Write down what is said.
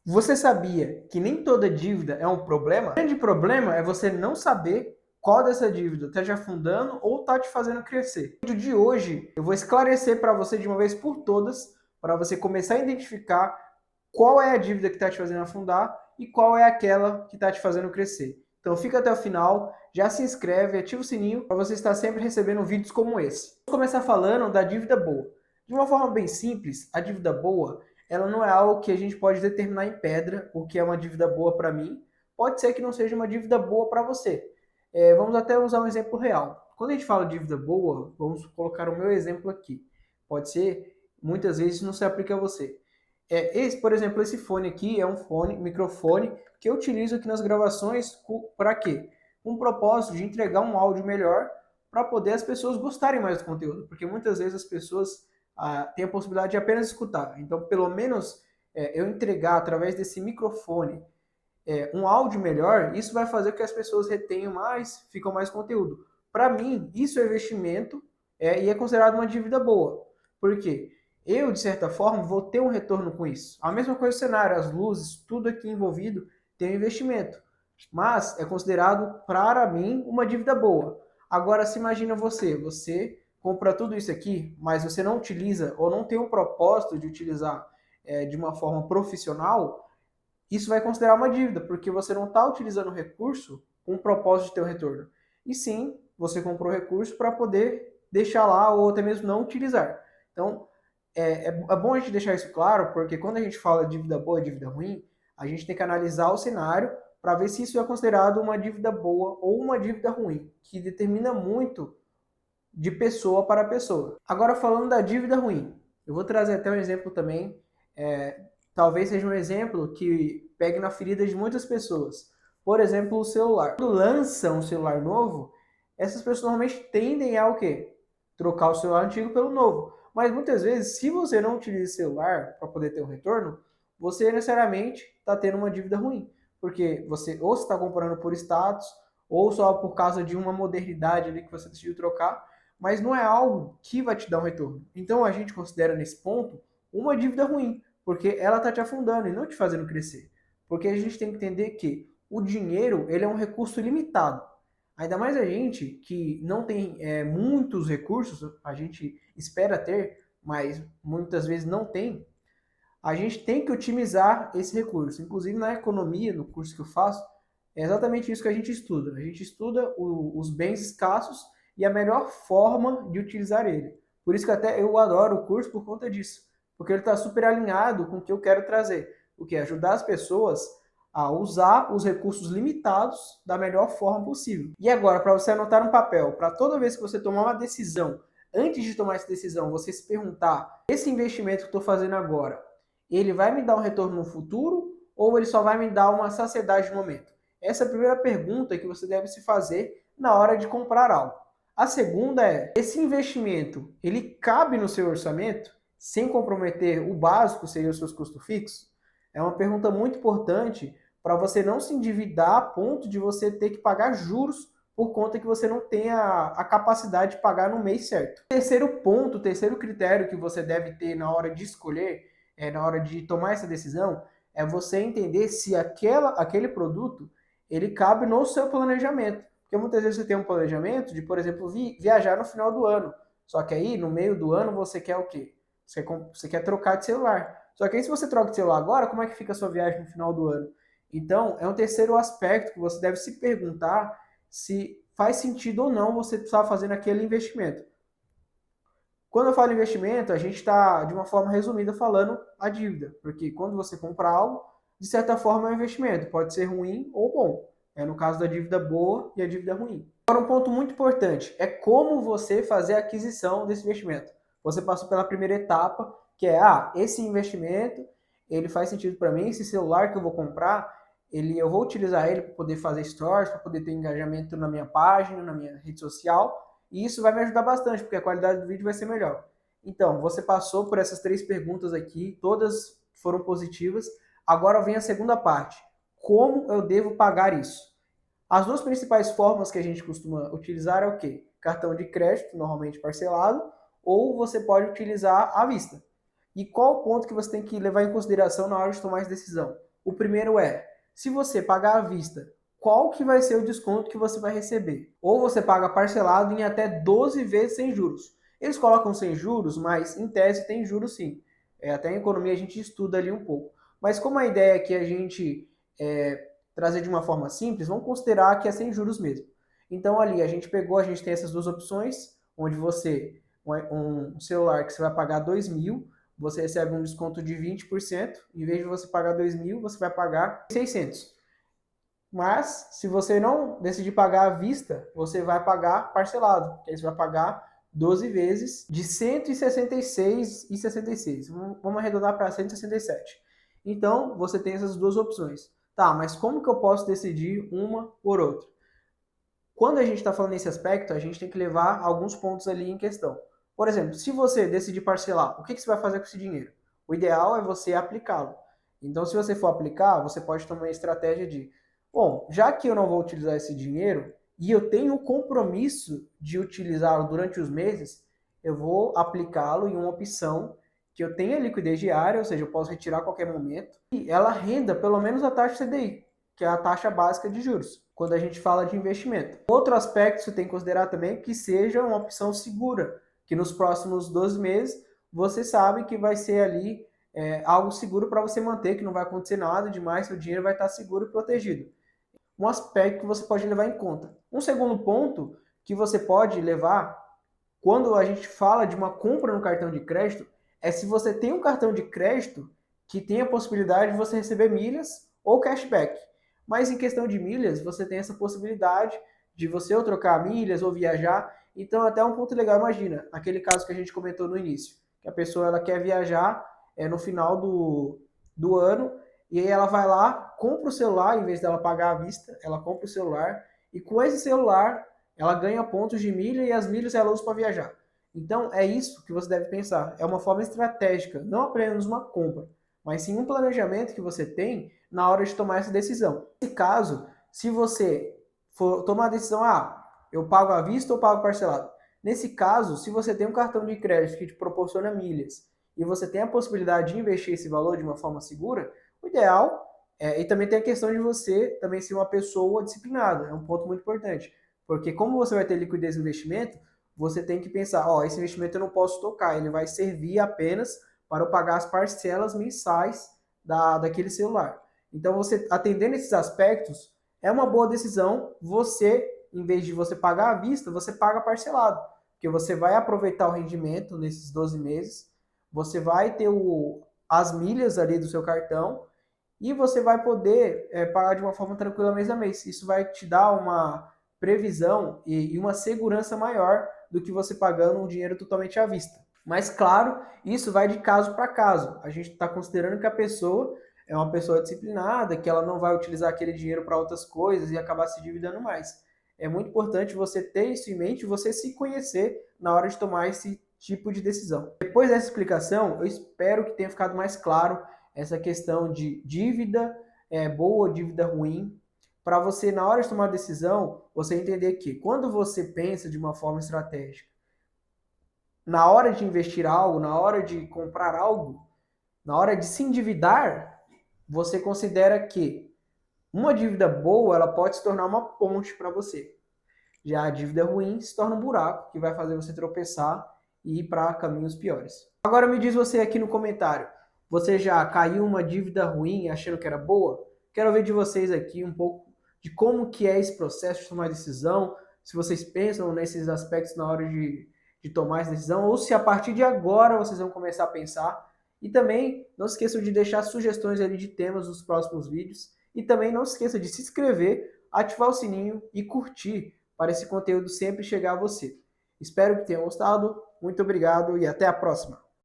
Você sabia que nem toda dívida é um problema? O grande problema é você não saber qual dessa dívida está te afundando ou está te fazendo crescer. No vídeo de hoje, eu vou esclarecer para você de uma vez por todas, para você começar a identificar qual é a dívida que está te fazendo afundar e qual é aquela que está te fazendo crescer. Então fica até o final, já se inscreve, ativa o sininho para você estar sempre recebendo vídeos como esse. Vamos começar falando da dívida boa. De uma forma bem simples, a dívida boa ela não é algo que a gente pode determinar em pedra, o que é uma dívida boa para mim. Pode ser que não seja uma dívida boa para você. Vamos até usar um exemplo real. Quando a gente fala de dívida boa, vamos colocar o meu exemplo aqui. Pode ser, muitas vezes não se aplica a você. Por exemplo, esse fone aqui é um fone, microfone, que eu utilizo aqui nas gravações para quê? Com o propósito de entregar um áudio melhor para poder as pessoas gostarem mais do conteúdo. Porque muitas vezes as pessoas têm a possibilidade de apenas escutar. Então, pelo menos eu entregar através desse microfone um áudio melhor, isso vai fazer com que as pessoas retenham mais, ficam mais conteúdo. Para mim, isso é investimento e é considerado uma dívida boa. Por quê? Eu, de certa forma, vou ter um retorno com isso. A mesma coisa o cenário, as luzes, tudo aqui envolvido tem um investimento. Mas é considerado, para mim, uma dívida boa. Agora, se imagina você compra tudo isso aqui, mas você não utiliza ou não tem um propósito de utilizar de uma forma profissional, isso vai considerar uma dívida, porque você não está utilizando o recurso com o propósito de ter um retorno. E sim, você comprou o recurso para poder deixar lá ou até mesmo não utilizar. Então, é bom a gente deixar isso claro, porque quando a gente fala de dívida boa e dívida ruim, a gente tem que analisar o cenário para ver se isso é considerado uma dívida boa ou uma dívida ruim, que determina muito de pessoa para pessoa. Agora, falando da dívida ruim, eu vou trazer até um exemplo também, talvez seja um exemplo que pegue na ferida de muitas pessoas. Por exemplo, o celular. Quando lançam um celular novo, essas pessoas normalmente tendem a o quê? Trocar o celular antigo pelo novo. Mas muitas vezes, se você não utiliza o celular para poder ter um retorno, você necessariamente está tendo uma dívida ruim. Porque você ou está comprando por status, ou só por causa de uma modernidade ali que você decidiu trocar, mas não é algo que vai te dar um retorno. Então a gente considera nesse ponto uma dívida ruim, porque ela está te afundando e não te fazendo crescer. Porque a gente tem que entender que o dinheiro ele é um recurso limitado. Ainda mais a gente que não tem muitos recursos, a gente espera ter, mas muitas vezes não tem. A gente tem que otimizar esse recurso. Inclusive na economia, no curso que eu faço, é exatamente isso que a gente estuda. A gente estuda os bens escassos e a melhor forma de utilizar ele. Por isso que até eu adoro o curso por conta disso. Porque ele está super alinhado com o que eu quero trazer. O que é ajudar as pessoas a usar os recursos limitados da melhor forma possível. E agora, para você anotar no papel, para toda vez que você tomar uma decisão, antes de tomar essa decisão, você se perguntar: esse investimento que estou fazendo agora, ele vai me dar um retorno no futuro ou ele só vai me dar uma saciedade no momento? Essa é a primeira pergunta que você deve se fazer na hora de comprar algo. A segunda é: esse investimento, ele cabe no seu orçamento sem comprometer o básico, seria os seus custos fixos? É uma pergunta muito importante para você não se endividar a ponto de você ter que pagar juros por conta que você não tem a capacidade de pagar no mês certo. Terceiro ponto, terceiro critério que você deve ter na hora de escolher, na hora de tomar essa decisão, é você entender se aquele produto ele cabe no seu planejamento. Porque muitas vezes você tem um planejamento de, por exemplo, viajar no final do ano. Só que aí, no meio do ano, você quer o quê? Você quer trocar de celular. Só que aí, se você troca de celular agora, como é que fica a sua viagem no final do ano? Então, é um terceiro aspecto que você deve se perguntar se faz sentido ou não você estar fazendo aquele investimento. Quando eu falo investimento, a gente está, de uma forma resumida, falando a dívida. Porque quando você compra algo, de certa forma é um investimento. Pode ser ruim ou bom. É no caso da dívida boa e a dívida ruim. Agora, um ponto muito importante é como você fazer a aquisição desse investimento. Você passou pela primeira etapa, que é, esse investimento, ele faz sentido para mim, esse celular que eu vou comprar, eu vou utilizar ele para poder fazer stories, para poder ter engajamento na minha página, na minha rede social, e isso vai me ajudar bastante, porque a qualidade do vídeo vai ser melhor. Então, você passou por essas três perguntas aqui, todas foram positivas. Agora vem a segunda parte. Como eu devo pagar isso? As duas principais formas que a gente costuma utilizar é o quê? Cartão de crédito, normalmente parcelado, ou você pode utilizar à vista. E qual o ponto que você tem que levar em consideração na hora de tomar essa decisão? O primeiro é, se você pagar à vista, qual que vai ser o desconto que você vai receber? Ou você paga parcelado em até 12 vezes sem juros. Eles colocam sem juros, mas em tese tem juros sim. Até em economia a gente estuda ali um pouco. Mas como a ideia é que a gente trazer de uma forma simples, vamos considerar que é sem juros mesmo. Então ali a gente tem essas duas opções, onde um celular que você vai pagar 2.000, você recebe um desconto de 20%, em vez de você pagar 2.000, você vai pagar 600. Mas, se você não decidir pagar à vista, você vai pagar parcelado. Aí você vai pagar 12 vezes de 166,66. Vamos arredondar para 167. Então, você tem essas duas opções. Tá, mas como que eu posso decidir uma por outra? Quando a gente está falando nesse aspecto, a gente tem que levar alguns pontos ali em questão. Por exemplo, se você decidir parcelar, o que você vai fazer com esse dinheiro? O ideal é você aplicá-lo. Então, se você for aplicar, você pode tomar a estratégia de, bom, já que eu não vou utilizar esse dinheiro e eu tenho o compromisso de utilizá-lo durante os meses, eu vou aplicá-lo em uma opção que eu tenha liquidez diária, ou seja, eu posso retirar a qualquer momento, e ela renda pelo menos a taxa CDI, que é a taxa básica de juros, quando a gente fala de investimento. Outro aspecto que você tem que considerar também é que seja uma opção segura, que nos próximos 12 meses você sabe que vai ser ali algo seguro para você manter, que não vai acontecer nada demais, seu dinheiro vai estar seguro e protegido. Um aspecto que você pode levar em conta. Um segundo ponto que você pode levar quando a gente fala de uma compra no cartão de crédito é se você tem um cartão de crédito que tem a possibilidade de você receber milhas ou cashback. Mas em questão de milhas, você tem essa possibilidade de você ou trocar milhas ou viajar. Então, até um ponto legal, imagina, aquele caso que a gente comentou no início, que a pessoa ela quer viajar no final do ano, e aí ela vai lá, compra o celular, em vez dela pagar à vista, ela compra o celular, e com esse celular ela ganha pontos de milha e as milhas ela usa para viajar. Então, é isso que você deve pensar. É uma forma estratégica, não apenas uma compra, mas sim um planejamento que você tem na hora de tomar essa decisão. Nesse caso, se você for tomar a decisão, eu pago à vista ou pago parcelado? Nesse caso, se você tem um cartão de crédito que te proporciona milhas e você tem a possibilidade de investir esse valor de uma forma segura, o ideal e também tem a questão de você também ser uma pessoa disciplinada, é um ponto muito importante. Porque como você vai ter liquidez no investimento, você tem que pensar, esse investimento eu não posso tocar, ele vai servir apenas para eu pagar as parcelas mensais daquele celular. Então, você atendendo esses aspectos, é uma boa decisão você, em vez de você pagar à vista, você paga parcelado. Porque você vai aproveitar o rendimento nesses 12 meses, você vai ter as milhas ali do seu cartão e você vai poder pagar de uma forma tranquila mês a mês. Isso vai te dar uma previsão e uma segurança maior do que você pagando um dinheiro totalmente à vista. Mas, claro, isso vai de caso para caso. A gente está considerando que a pessoa é uma pessoa disciplinada, que ela não vai utilizar aquele dinheiro para outras coisas e acabar se endividando mais. É muito importante você ter isso em mente, você se conhecer na hora de tomar esse tipo de decisão. Depois dessa explicação, eu espero que tenha ficado mais claro essa questão de dívida boa, dívida ruim, para você, na hora de tomar a decisão, você entender que quando você pensa de uma forma estratégica, na hora de investir algo, na hora de comprar algo, na hora de se endividar, você considera que uma dívida boa, ela pode se tornar uma ponte para você. Já a dívida ruim se torna um buraco que vai fazer você tropeçar e ir para caminhos piores. Agora me diz você aqui no comentário, você já caiu uma dívida ruim achando que era boa? Quero ver de vocês aqui um pouco de como que é esse processo de tomar decisão, se vocês pensam nesses aspectos na hora de tomar essa decisão, ou se a partir de agora vocês vão começar a pensar. E também não se esqueçam de deixar sugestões ali de temas nos próximos vídeos. E também não se esqueça de se inscrever, ativar o sininho e curtir para esse conteúdo sempre chegar a você. Espero que tenham gostado, muito obrigado e até a próxima!